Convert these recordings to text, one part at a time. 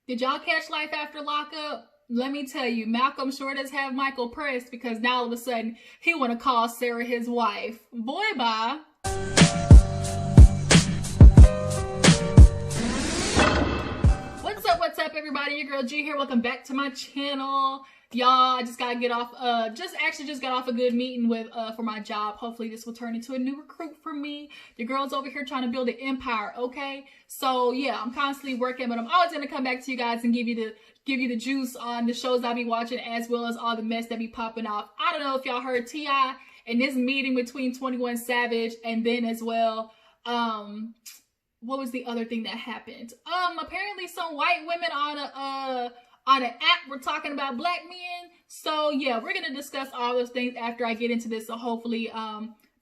Did y'all catch Life After Lockup? Let me tell you, Malcolm sure does have Michael pressed because now all of a sudden he want to call Sarah his wife. Boy, bye. What's up, everybody? Your girl G here. Welcome back to my channel. Y'all, I just got off a good meeting with for my job. Hopefully this will turn into a new recruit for me. Your girl's over here trying to build an empire, okay? So yeah, I'm constantly working, but I'm always gonna come back to you guys and give you the juice on the shows I be watching, as well as all the mess that be popping off. I don't know if y'all heard T.I. in this meeting between 21 Savage, and then as well, what was the other thing that happened? Apparently some white women on an app were talking about black men. So yeah, we're gonna discuss all those things after I get into this. So hopefully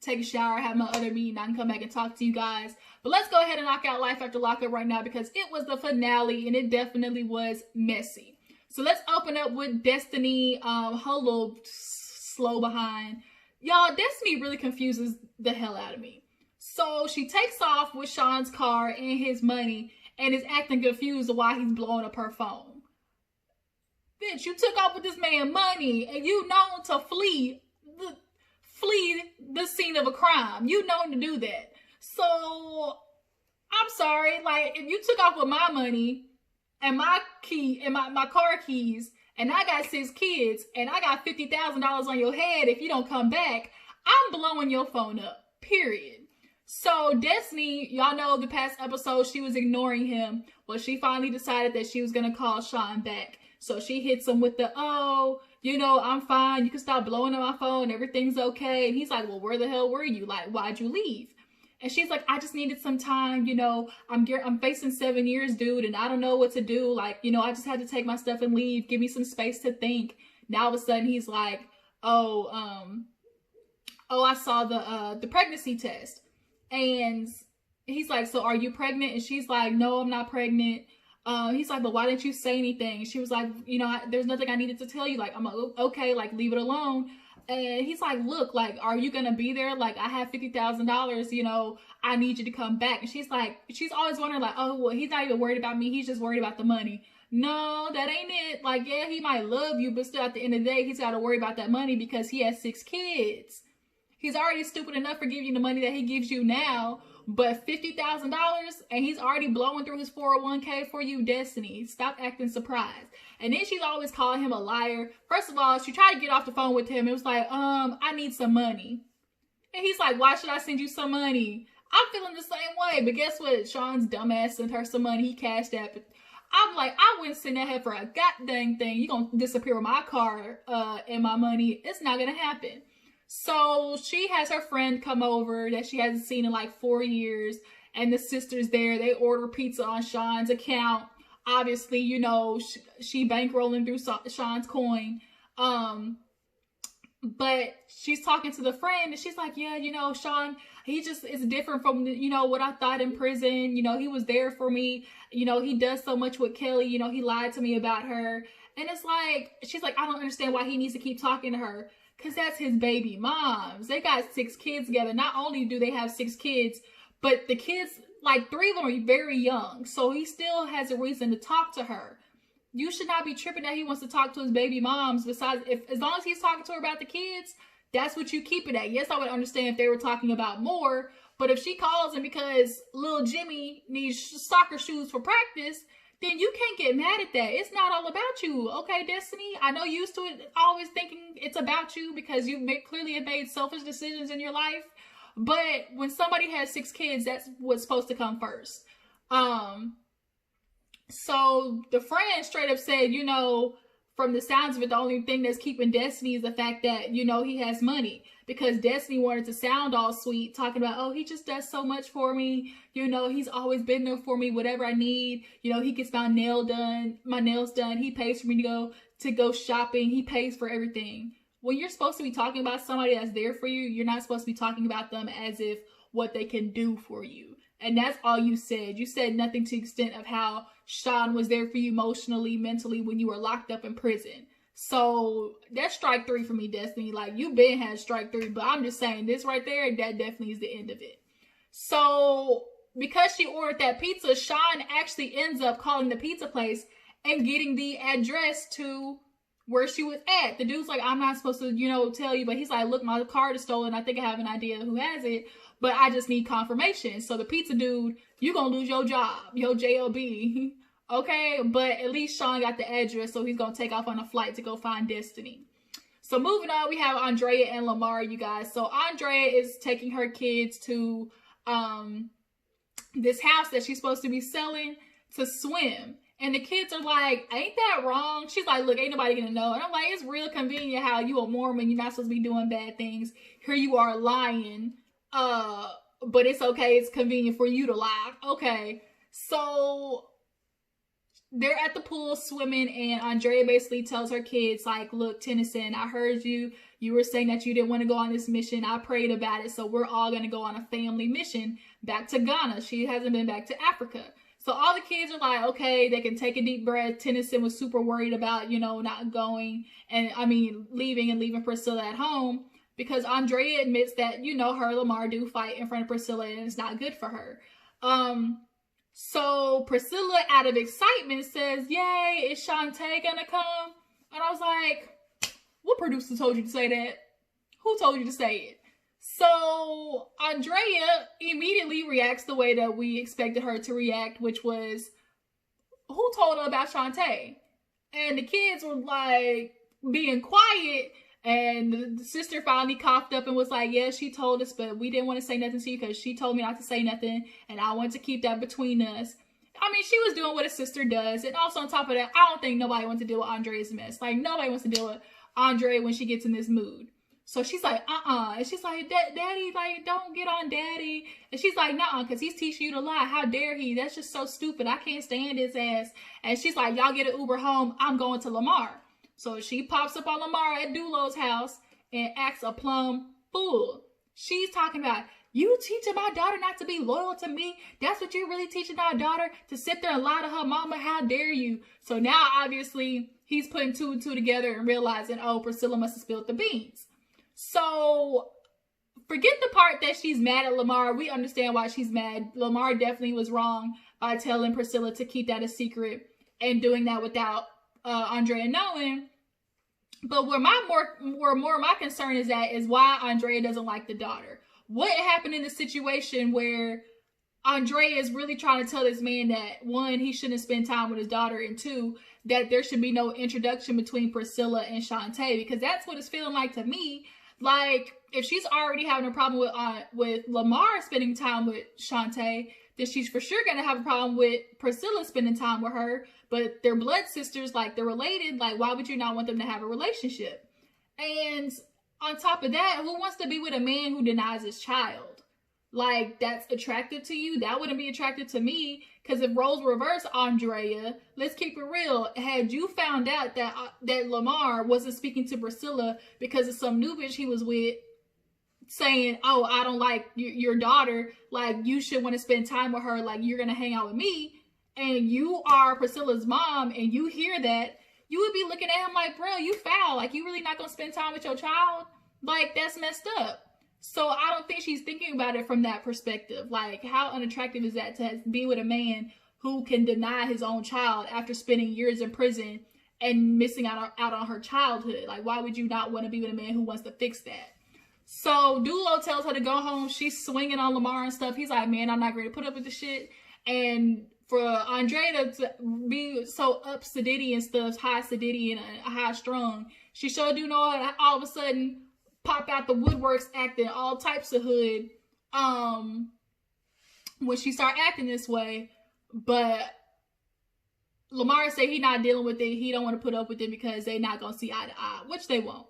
take a shower, have my other meeting, I can come back and talk to you guys. But let's go ahead and knock out Life After Lockup right now, because it was the finale and it definitely was messy. So let's open up with Destiny. Her little slow behind. Y'all, Destiny really confuses the hell out of me. So she takes off with Sean's car and his money and is acting confused of why he's blowing up her phone. Bitch, you took off with this man's money and you known to flee the scene of a crime. You known to do that. So I'm sorry, like, if you took off with my money and my key and my car keys, and I got 6 kids and I got $50,000 on your head if you don't come back, I'm blowing your phone up, period. So Destiny, y'all know the past episode she was ignoring him. Well, she finally decided that she was gonna call Sean back. So she hits him with the, oh, you know, I'm fine. You can stop blowing up my phone. Everything's okay. And he's like, well, where the hell were you? Like, why'd you leave? And she's like, I just needed some time. You know, I'm facing 7 years, dude, and I don't know what to do. Like, you know, I just had to take my stuff and leave. Give me some space to think. Now all of a sudden he's like, oh, I saw the pregnancy test. And he's like, so are you pregnant? And she's like, no, I'm not pregnant. He's like, but why didn't you say anything? And she was like, you know, there's nothing I needed to tell you. Like, I'm okay, like, leave it alone. And he's like, look, like, are you gonna be there? Like, I have $50,000, you know, I need you to come back. And she's like, she's always wondering, like, oh, well, he's not even worried about me. He's just worried about the money. No, that ain't it. Like, yeah, he might love you, but still at the end of the day, he's got to worry about that money because he has 6 kids. He's already stupid enough for giving you the money that he gives you now, but $50,000, and he's already blowing through his 401k for you, Destiny. Stop acting surprised. And then she's always calling him a liar. First of all, she tried to get off the phone with him. It was like, I need some money. And he's like, why should I send you some money? I'm feeling the same way. But guess what? Sean's dumbass sent her some money. He cashed that. But I'm like, I wouldn't send that for a goddamn thing. You gonna disappear with my car and my money. It's not gonna happen. So she has her friend come over that she hasn't seen in like 4 years, and the sister's there. They order pizza on Sean's account. Obviously, you know, she bankrolling through Sean's coin. But she's talking to the friend, and she's like, yeah, you know, Sean, he just is different from, you know, what I thought in prison. You know, he was there for me. You know, he does so much with Kelly. You know, he lied to me about her. And it's like, she's like, I don't understand why he needs to keep talking to her. Because that's his baby moms. They got 6 kids together. Not only do they have 6 kids, but the kids, like 3 of them are very young. So he still has a reason to talk to her. You should not be tripping that he wants to talk to his baby moms. Besides, as long as he's talking to her about the kids, that's what you keep it at. Yes, I would understand if they were talking about more. But if she calls him because little Jimmy needs soccer shoes for practice, then you can't get mad at that. It's not all about you. Okay, Destiny? I know you're used to it, always thinking it's about you because you clearly have made selfish decisions in your life. But when somebody has 6 kids, that's what's supposed to come first. So the friend straight up said, you know, from the sounds of it, the only thing that's keeping Destiny is the fact that, you know, he has money. Because Destiny wanted to sound all sweet, talking about, oh, he just does so much for me. You know, he's always been there for me, whatever I need. You know, he gets my nails done. He pays for me to go shopping. He pays for everything. When you're supposed to be talking about somebody that's there for you, you're not supposed to be talking about them as if what they can do for you. And that's all you said. You said nothing to the extent of how Sean was there for you emotionally, mentally when you were locked up in prison. So that's strike 3 for me, Destiny. Like, you been had strike 3, but I'm just saying this right there, that definitely is the end of it. So because she ordered that pizza, Sean actually ends up calling the pizza place and getting the address to where she was at. The dude's like, I'm not supposed to, you know, tell you, but he's like, look, my card is stolen. I think I have an idea who has it, but I just need confirmation. So the pizza dude, you gonna lose your job, your JLB. Okay, but at least Sean got the address, so he's gonna take off on a flight to go find Destiny. So moving on, we have Andrea and Lamar, you guys. So Andrea is taking her kids to this house that she's supposed to be selling to swim. And the kids are like, ain't that wrong? She's like, look, ain't nobody gonna know. And I'm like, it's real convenient how you a Mormon, you're not supposed to be doing bad things. Here you are lying. But it's okay, it's convenient for you to lie. Okay. So they're at the pool swimming, and Andrea basically tells her kids, like, look, Tennyson, I heard you. You were saying that you didn't want to go on this mission. I prayed about it, so we're all going to go on a family mission back to Ghana. She hasn't been back to Africa. So all the kids are like, okay, they can take a deep breath. Tennyson was super worried about, you know, not going, and I mean, leaving Priscilla at home, because Andrea admits that, you know, her and Lamar do fight in front of Priscilla, and it's not good for her. So Priscilla, out of excitement, says, yay, is Shantae gonna come? And I was like, what producer told you to say that? Who told you to say it? So Andrea immediately reacts the way that we expected her to react, which was, who told her about Shantae? And the kids were like being quiet, and the sister finally coughed up and was like, yeah, she told us, but we didn't want to say nothing to you because she told me not to say nothing, and I want to keep that between us. I mean, she was doing what a sister does. And also on top of that, I don't think nobody wants to deal with Andrea's mess. Like, nobody wants to deal with Andrea when she gets in this mood. So she's like, and she's like, daddy, like, don't get on daddy. And she's like, nuh-uh, because he's teaching you to lie. How dare he? That's just so stupid. I can't stand his ass. And she's like, y'all get an Uber home. I'm going to Lamar. So she pops up on Lamar at Dulo's house and acts a plumb fool. She's talking about, you teaching my daughter not to be loyal to me? That's what you're really teaching our daughter? To sit there and lie to her mama? How dare you? So now, obviously, he's putting two and two together and realizing, oh, Priscilla must have spilled the beans. So forget the part that she's mad at Lamar. We understand why she's mad. Lamar definitely was wrong by telling Priscilla to keep that a secret and doing that without Andrea knowing. But where more my concern is at is why Andrea doesn't like the daughter. What happened in the situation where Andrea is really trying to tell this man that, one, he shouldn't spend time with his daughter, and two, that there should be no introduction between Priscilla and Shantae, because that's what it's feeling like to me. Like, if she's already having a problem with Lamar spending time with Shantae, then she's for sure going to have a problem with Priscilla spending time with her. But they're blood sisters, like, they're related. Like, why would you not want them to have a relationship? And on top of that, who wants to be with a man who denies his child? Like, that's attractive to you? That wouldn't be attractive to me. Because if roles reverse, Andrea, let's keep it real. Had you found out that Lamar wasn't speaking to Priscilla because of some new bitch he was with, saying, oh, I don't like your daughter, like, you should want to spend time with her, like, you're going to hang out with me, and you are Priscilla's mom, and you hear that, you would be looking at him like, bro, you foul. Like, you really not going to spend time with your child? Like, that's messed up. So I don't think she's thinking about it from that perspective. Like, how unattractive is that to be with a man who can deny his own child after spending years in prison and missing out on her childhood? Like, why would you not want to be with a man who wants to fix that? So Dulo tells her to go home. She's swinging on Lamar and stuff. He's like, man, I'm not going to put up with this shit. And for Andrea to be so up sedity and stuff, high sedity and high strung, she sure do know how to all of a sudden pop out the woodworks acting all types of hood when she start acting this way. But Lamar said he not dealing with it. He don't want to put up with it because they not gonna see eye to eye, which they won't.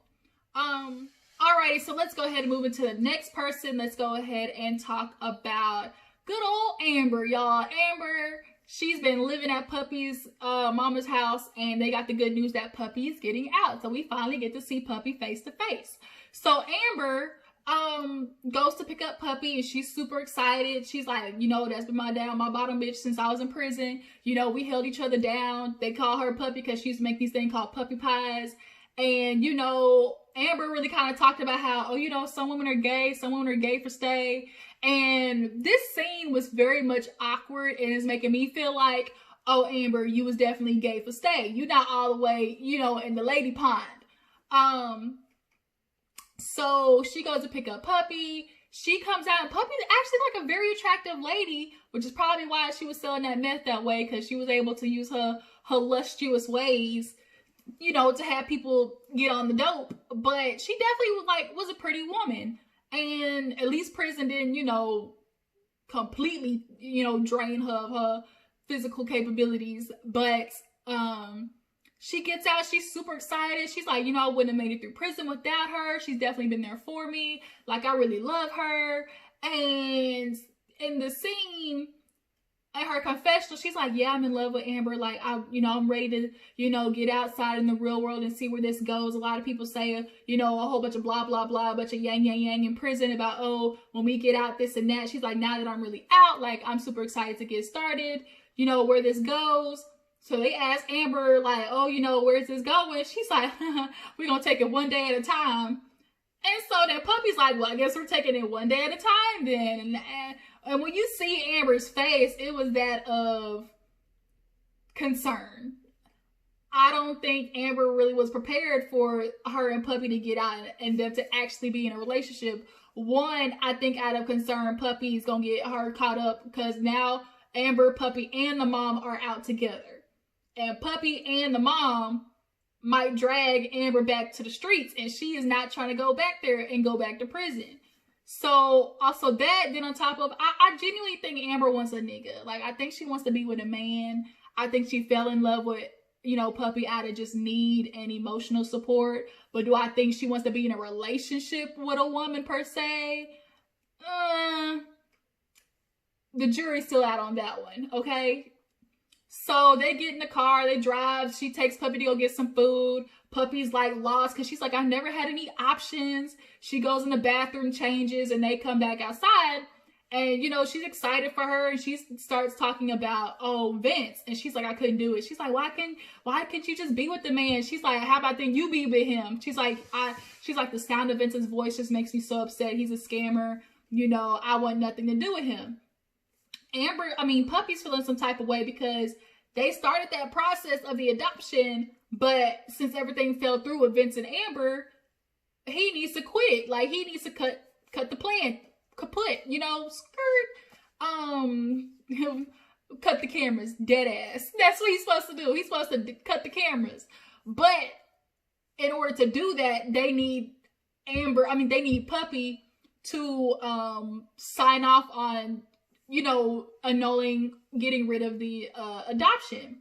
Alrighty, so let's go ahead and move into the next person. Let's go ahead and talk about good old Amber, y'all. Amber, she's been living at Puppy's mama's house, and they got the good news that Puppy is getting out. So we finally get to see Puppy face to face. So Amber goes to pick up Puppy, and she's super excited. She's like, you know, that's been my bottom bitch since I was in prison. You know, we held each other down. They call her Puppy because she used to make these things called puppy pies. And, you know, Amber really kind of talked about how, oh, you know, some women are gay for stay. And this scene was very much awkward and is making me feel like, oh, Amber, you was definitely gay for stay. You not all the way, you know, in the lady pond. So she goes to pick up Puppy. She comes out, and Puppy's actually like a very attractive lady, which is probably why she was selling that meth that way, because she was able to use her lustrous ways, you know, to have people get on the dope. But she definitely was a pretty woman. And at least prison didn't, you know, completely, you know, drain her of her physical capabilities. But she gets out, she's super excited. She's like, you know, I wouldn't have made it through prison without her. She's definitely been there for me. Like, I really love her. And in the scene, at her confessional, she's like, yeah, I'm in love with Amber. Like, I'm ready to, you know, get outside in the real world and see where this goes. A lot of people say, you know, a whole bunch of blah, blah, blah, a bunch of yang, yang, yang in prison about, oh, when we get out, this and that. She's like, now that I'm really out, like, I'm super excited to get started, you know, where this goes. So they ask Amber, like, oh, you know, where's this going? She's like, we're going to take it one day at a time. And so then Puppy's like, well, I guess we're taking it one day at a time then. And when you see Amber's face, it was that of concern. I don't think Amber really was prepared for her and Puppy to get out and them to actually be in a relationship. One, I think out of concern, Puppy's going to get her caught up because now Amber, Puppy, and the mom are out together. And Puppy and the mom might drag Amber back to the streets, and she is not trying to go back there and go back to prison. So also that, then on top of, I genuinely think Amber wants a nigga. Like, I think she wants to be with a man. I think she fell in love with, you know, Puppy out of just need and emotional support. But do I think she wants to be in a relationship with a woman per se? The jury's still out on that one, okay? So they get in the car, they drive, she takes Puppy to go get some food. Puppy's like lost because she's like, I've never had any options. She goes in the bathroom, changes, and they come back outside. And, you know, she's excited for her, and she starts talking about, oh, Vince. And she's like, I couldn't do it. She's like, why can't you just be with the man? She's like, how about then you be with him? She's like, the sound of Vince's voice just makes me so upset. He's a scammer. You know, I want nothing to do with him. Puppy's feeling some type of way because they started that process of the adoption, but since everything fell through with Vince and Amber, he needs to quit. Like, he needs to cut the plan kaput, you know, cut the cameras, dead ass. That's what he's supposed to do. He's supposed to cut the cameras. But in order to do that, they need Puppy to sign off on, you know, getting rid of the adoption.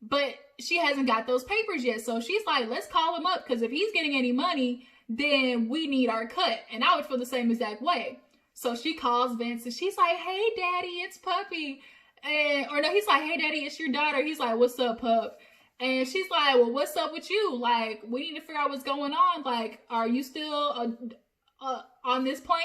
But she hasn't got those papers yet. So she's like, let's call him up, because if he's getting any money, then we need our cut. And I would feel the same exact way. So she calls Vince and she's like, hey, Daddy, it's Puppy. He's like, hey, Daddy, it's your daughter. He's like, what's up, Pup? And she's like, well, what's up with you? Like, we need to figure out what's going on. Like, are you still on this plan?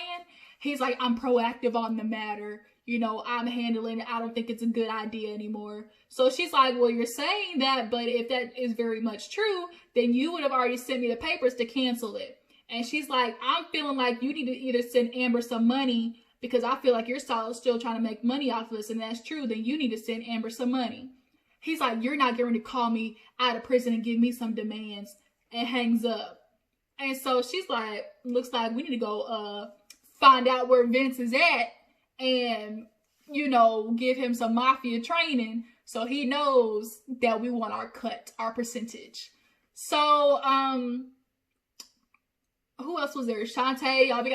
He's like, I'm proactive on the matter. You know, I'm handling it. I don't think it's a good idea anymore. So she's like, well, you're saying that, but if that is very much true, then you would have already sent me the papers to cancel it. And she's like, I'm feeling like you need to either send Amber some money, because I feel like you're still trying to make money off of this, and that's true. Then you need to send Amber some money. He's like, you're not going to call me out of prison and give me some demands, and hangs up. And so she's like, looks like we need to go find out where Vince is at and, you know, give him some mafia training so he knows that we want our cut, our percentage. So, who else was there? Shantae, y'all, we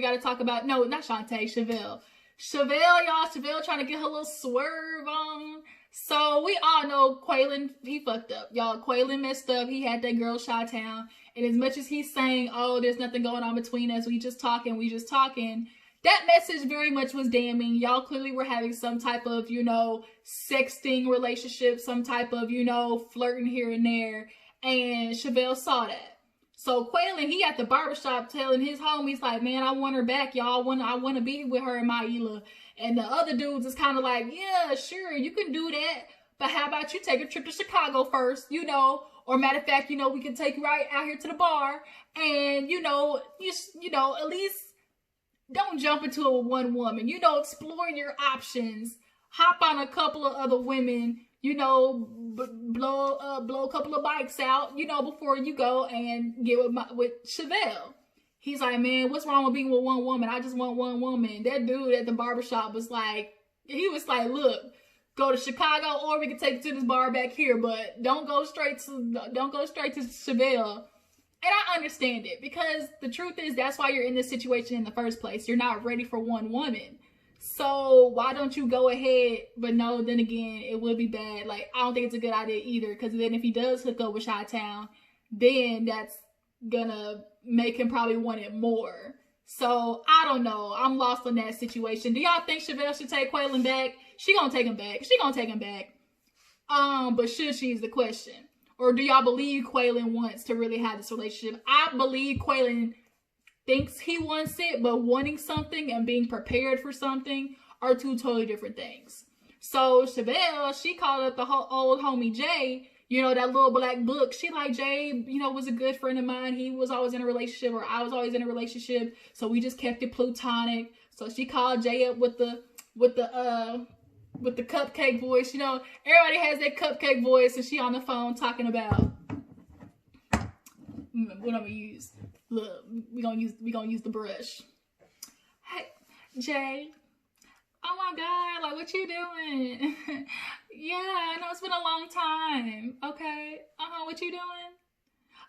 gotta talk about, no, not Shantae, Chevelle. Chevelle trying to get her little swerve on. So we all know Quaylen, he fucked up. Y'all, Quaylen messed up. He had that girl Chi-Town. And as much as he's saying, oh, there's nothing going on between us, we just talking, that message very much was damning. Y'all clearly were having some type of, you know, sexting relationship, some type of, you know, flirting here and there. And Chevelle saw that. So Quaylen, he at the barbershop telling his homies, like, man, I want her back, y'all. I want to be with her in Maila. And the other dudes is kind of like, yeah, sure, you can do that. But how about you take a trip to Chicago first, you know? Or matter of fact, you know, we can take you right out here to the bar. And, you know, at least don't jump into it with one woman. You know, explore your options. Hop on a couple of other women you know, blow a couple of bikes out, you know, before you go and get with Chevelle. He's like, man, what's wrong with being with one woman? I just want one woman. That dude at the barbershop was like, look, go to Chicago, or we can take you to this bar back here, but don't go straight to Chevelle. And I understand it, because the truth is that's why you're in this situation in the first place. You're not ready for one woman. So why don't you go ahead? But no, then again, it would be bad. Like, I don't think it's a good idea either, because then if he does hook up with Chi-Town, then that's gonna make him probably want it more. So I don't know. I'm lost in that situation. Do y'all think Chevelle should take Quaylon back? She gonna take him back. She gonna take him back. But should she is the question. Or do y'all believe Quaylon wants to really have this relationship? I believe Quaylon thinks he wants it, but wanting something and being prepared for something are two totally different things. So Chevelle, she called up the whole old homie Jay, you know, that little black book. She like, Jay, you know, was a good friend of mine. He was always in a relationship, or I was always in a relationship. So we just kept it platonic. So she called Jay up with the cupcake voice. You know, everybody has that cupcake voice, and she on the phone talking about what I'm gonna use. Look, we gonna use the brush. Hey, Jay. Oh my God, like, what you doing? Yeah, I know it's been a long time. Okay. What you doing?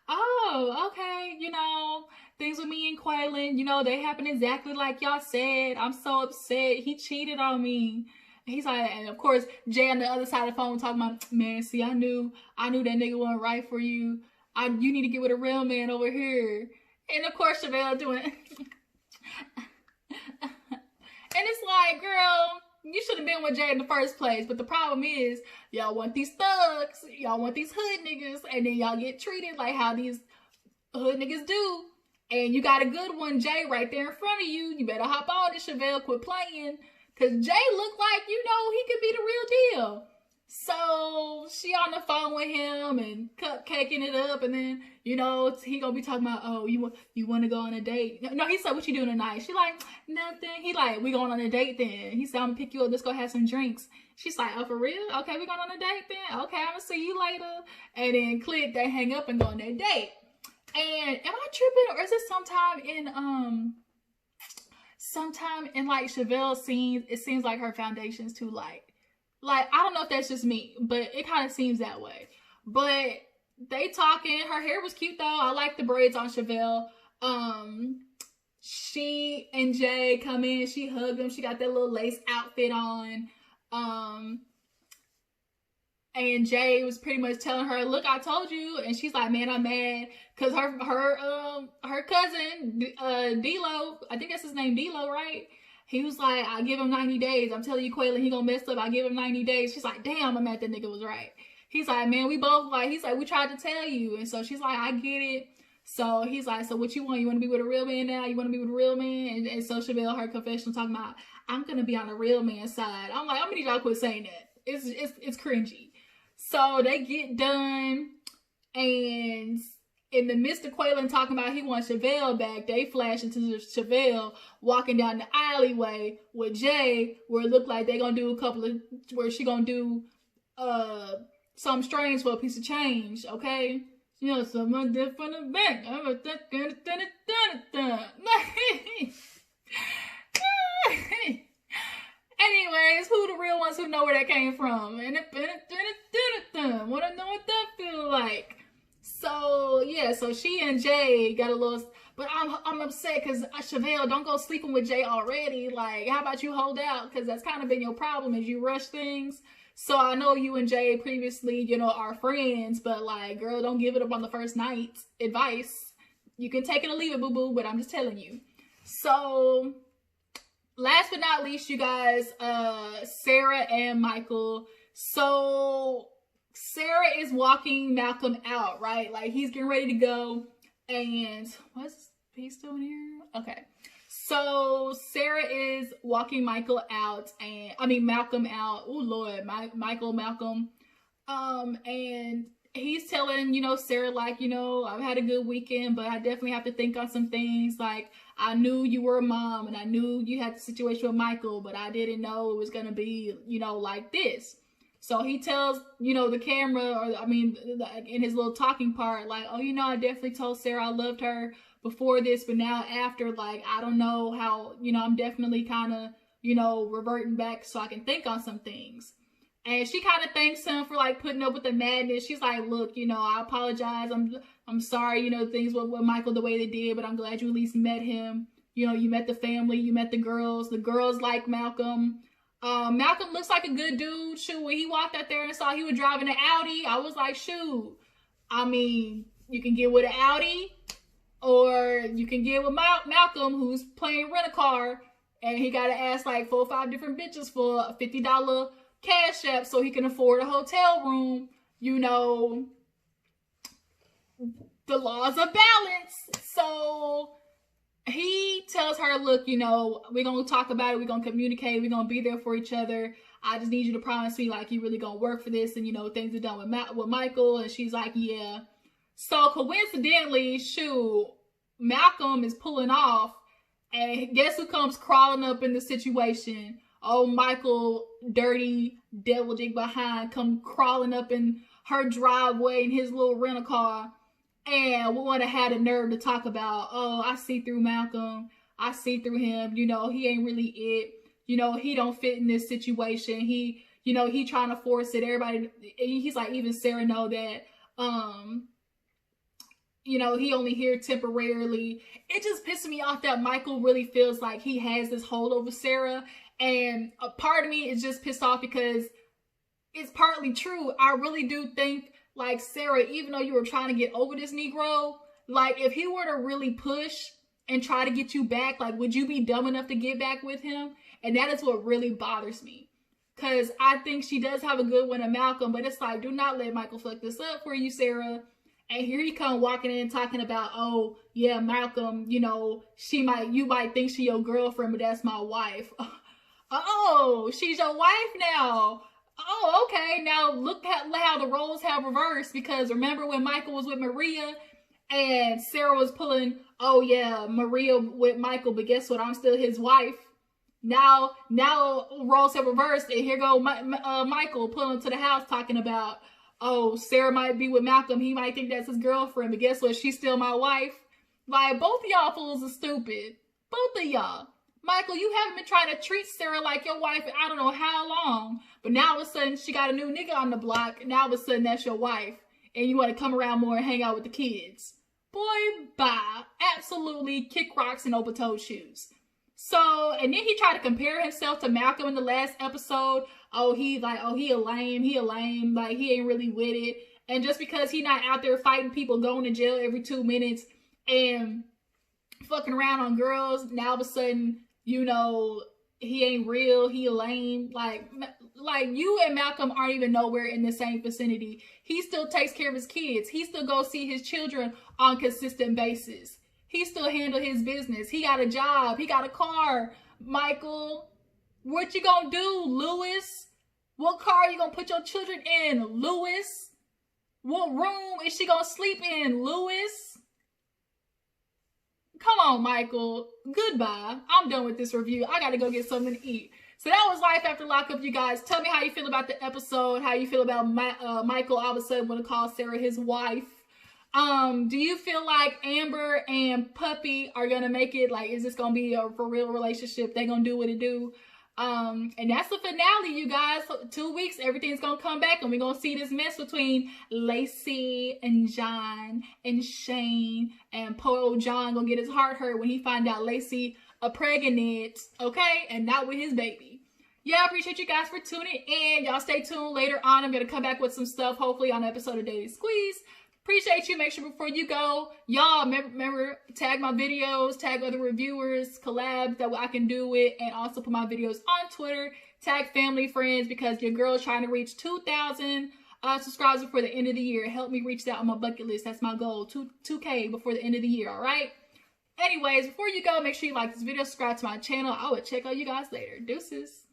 Oh, okay. You know, things with me and Quaylon, you know, they happened exactly like y'all said. I'm so upset. He cheated on me. He's like, and of course, Jay on the other side of the phone talking about, man, see, I knew that nigga wasn't right for you. You need to get with a real man over here. And of course, Chevelle doing and it's like, girl, you should have been with Jay in the first place. But the problem is, y'all want these thugs, y'all want these hood niggas, and then y'all get treated like how these hood niggas do. And you got a good one, Jay, right there in front of you. You better hop on this, Chevelle, quit playing. Because Jay looked like, you know, he could be the real deal. So she on the phone with him and cupcaking it up, and then, you know, he gonna be talking about, oh, you want to go on a date? No, he said, what you doing tonight? She like, nothing. He like, we going on a date then. He said, I'm gonna pick you up, let's go have some drinks. She's like, oh, for real? Okay, we going on a date then? Okay, I'm gonna see you later. And then click, they hang up and go on their date. And am I tripping, or is it sometime in like Chevelle's scenes, it seems like her foundation's too light. Like, I don't know if that's just me, but it kind of seems that way. But they talking. Her hair was cute, though. I like the braids on Chevelle. She and Jay come in. She hugged him. She got that little lace outfit on. And Jay was pretty much telling her, look, I told you. And she's like, man, I'm mad. Because her cousin, D-Lo, I think that's his name, D-Lo, right? He was like, I give him 90 days. I'm telling you, Quaylon, he gonna mess up. I give him 90 days. She's like, damn, I'm mad that nigga was right. He's like, man, we both like, he's like, we tried to tell you. And so she's like, I get it. So he's like, so what you want? You want to be with a real man now? You want to be with a real man? And so Chevelle, her confessional, talking about, I'm going to be on the real man's side. I'm like, I'm going to need y'all quit saying that. It's cringy. So they get done. And in the midst of Quaylon talking about he wants Chevelle back, they flash into Chevelle walking down the alleyway with Jay, where it looked like they going to do a couple of, where she going to do something strange for a piece of change, okay? You know, someone did from the bank. Anyways, who the real ones who know where that came from? And want to know what that feel like. So, yeah, so she and Jay got a little... But I'm upset because, Chevelle, don't go sleeping with Jay already. Like, how about you hold out? Because that's kind of been your problem, is you rush things. So I know you and Jay previously, you know, are friends, but like, girl, don't give it up on the first night. Advice. You can take it or leave it, boo-boo, but I'm just telling you. So, last but not least, you guys, Sarah and Michael. So, Sarah is walking Malcolm out, right? Like, he's getting ready to go. And, what's he still in here? Okay. So Sarah is walking Malcolm out. Oh Lord, Malcolm. And he's telling, you know, Sarah, like, you know, I've had a good weekend, but I definitely have to think on some things. Like, I knew you were a mom and I knew you had the situation with Michael, but I didn't know it was going to be, you know, like this. So he tells, you know, the camera, or I mean, in his little talking part, like, oh, you know, I definitely told Sarah I loved her before this, but now after, like, I don't know how, you know, I'm definitely kind of, you know, reverting back so I can think on some things. And she kind of thanks him for, like, putting up with the madness. She's like, look, you know, I apologize. I'm sorry, you know, things with Michael the way they did, but I'm glad you at least met him. You know, you met the family, you met the girls. The girls like Malcolm. Malcolm looks like a good dude. Shoot, when he walked out there and saw he was driving an Audi, I was like, shoot. I mean, you can get with an Audi, or you can get with Malcolm, who's playing rent-a-car, and he got to ask like 4 or 5 different bitches for a $50 cash app so he can afford a hotel room. You know, the laws of balance. So he tells her, look, you know, we're going to talk about it. We're going to communicate. We're going to be there for each other. I just need you to promise me, like, you really going to work for this. And, you know, things are done with Michael. And she's like, yeah. So coincidentally, shoot, Malcolm is pulling off. And guess who comes crawling up in the situation? Oh, Michael, dirty, devil-dick behind, come crawling up in her driveway in his little rental-car. And we want to have the nerve to talk about, oh, I see through Malcolm. I see through him. You know, he ain't really it. You know, he don't fit in this situation. He, you know, he trying to force it. Everybody, he's like, even Sarah know that, you know, he only here temporarily. It just pisses me off that Michael really feels like he has this hold over Sarah. And a part of me is just pissed off because it's partly true. I really do think, like, Sarah, even though you were trying to get over this Negro, like, if he were to really push and try to get you back, like, would you be dumb enough to get back with him? And that is what really bothers me. Because I think she does have a good one in Malcolm, but it's like, do not let Michael fuck this up for you, Sarah. And here he come walking in talking about, oh, yeah, Malcolm, you know, you might think she your girlfriend, but that's my wife. Oh, she's your wife now. Oh, okay. Now look at how the roles have reversed, because remember when Michael was with Maria and Sarah was pulling, oh yeah, Maria with Michael, but guess what? I'm still his wife. Now roles have reversed, and here go Michael pulling to the house talking about, oh, Sarah might be with Malcolm. He might think that's his girlfriend, but guess what? She's still my wife. Like, both of y'all fools are stupid. Both of y'all. Michael, you haven't been trying to treat Sarah like your wife I don't know how long. But now all of a sudden, she got a new nigga on the block. And now all of a sudden, that's your wife. And you want to come around more and hang out with the kids. Boy, bye. Absolutely kick rocks and open-toed shoes. So, and then he tried to compare himself to Malcolm in the last episode. Oh, he a lame. Like, he ain't really with it. And just because he not out there fighting people, going to jail every 2 minutes, and fucking around on girls, now all of a sudden, you know, he ain't real, he lame. Like you and Malcolm aren't even nowhere in the same vicinity. He still takes care of his kids. He still goes see his children on a consistent basis. He still handle his business. He got a job. He got a car. Michael, what you gonna do, Lewis? What car you gonna put your children in, Lewis? What room is she gonna sleep in, Lewis? Come on, Michael. Goodbye. I'm done with this review. I gotta go get something to eat. So that was Life After Lockup, you guys. Tell me how you feel about the episode. How you feel about Michael all of a sudden want to call Sarah his wife. Do you feel like Amber and Puppy are gonna make it? Like, is this gonna be a for real relationship? They gonna do what it do? And that's the finale, you guys. 2 weeks, everything's gonna come back, and we're gonna see this mess between Lacey and John and Shane, and poor old John gonna get his heart hurt when he find out Lacey a pregnant, okay, and not with his baby. Yeah, I appreciate you guys for tuning in. Y'all stay tuned. Later on, I'm gonna come back with some stuff, hopefully on an episode of Daily Squeeze. Appreciate you. Make sure before you go, y'all remember, tag my videos, tag other reviewers, collabs that I can do it, and also put my videos on Twitter. Tag family, friends, because your girl's trying to reach 2,000 subscribers before the end of the year. Help me reach that on my bucket list. That's my goal, 2K before the end of the year, all right? Anyways, before you go, make sure you like this video, subscribe to my channel. I will check on you guys later. Deuces.